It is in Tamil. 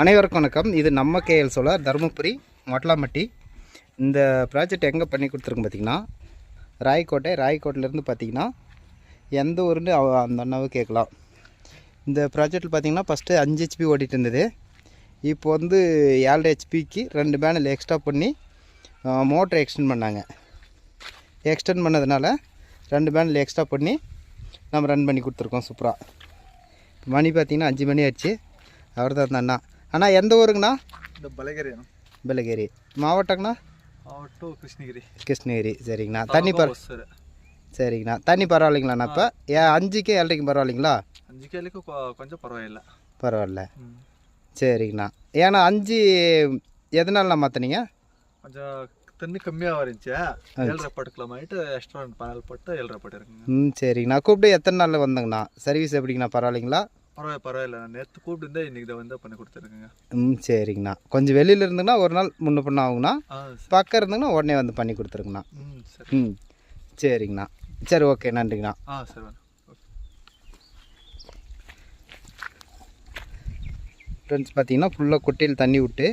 அனைவருக்கும் வணக்கம். இது நம்ம கேஎல் சோலார் தருமபுரி மொட்டலாம்பட்டி. இந்த ப்ராஜெக்ட் எங்கே பண்ணி கொடுத்துருக்கோம் பார்த்திங்கன்னா ராயக்கோட்டையிலேருந்து பார்த்திங்கன்னா எந்த ஊருன்னு அந்த அண்ணாவை கேட்கலாம். இந்த ப்ராஜெக்டில் பார்த்திங்கன்னா ஃபஸ்ட்டு 5 HP ஓடிட்டு இருந்தது. இப்போ வந்து 7 HPக்கு 2 பேனல் எக்ஸ்ட்ரா பண்ணி மோட்டரை எக்ஸ்டெண்ட் பண்ணாங்க. எக்ஸ்டெண்ட் பண்ணதுனால 2 பேனல் எக்ஸ்ட்ரா பண்ணி நம்ம ரன் பண்ணி கொடுத்துருக்கோம். சூப்பராக மணி பார்த்திங்கன்னா 5 மணி ஆயிடுச்சு. அவர் தான் அந்த அண்ணா. அண்ணா எந்த ஊருங்கண்ணா? இந்த பெலகேரி மாவட்டங்கண்ணா? மாவட்டம் கிருஷ்ணகிரி. சரிங்கண்ணா. தண்ணி சரிங்கண்ணா. தண்ணி பரவாயில்லைங்களாண்ணா? இப்போ 5க்கு 7க்கு பரவாயில்லைங்களா? 5 கொஞ்சம் பரவாயில்ல. சரிங்கண்ணா. ஏன்னா 5 எதனால மாற்றினீங்க? கொஞ்சம் தண்ணி கம்மியாக இருந்துச்சு. 7.5 போட்டுக்கலாமாயிட்டு எக்ஸ்ட்ரா பேனல் போட்டு 7.5 போட்டுருக்குங்க. சரிங்கண்ணா. கூப்பிட்டு எத்தனை நாளில் வந்தங்கண்ணா? சர்வீஸ் எப்படிங்கண்ணா? பரவாயில்லைங்களா? பரவாயில்ல. நான் நேற்று கூப்பிட்டு இன்றைக்கி வந்து பண்ணி கொடுத்துருக்குங்க. சரிங்கண்ணா. கொஞ்சம் வெளியில் இருந்துங்கன்னா ஒரு நாள் முன்ன பண்ண ஆகுங்கண்ணா. பக்கம் இருந்துங்கன்னா உடனே வந்து பண்ணி கொடுத்துருங்கண்ணா. சரிங்கண்ணா. சரி, ஓகே, நன்றிங்கண்ணா. சரி. ஃப்ரெண்ட்ஸ் பார்த்தீங்கன்னா ஃபுல்லாக கொட்டையில் தண்ணி விட்டு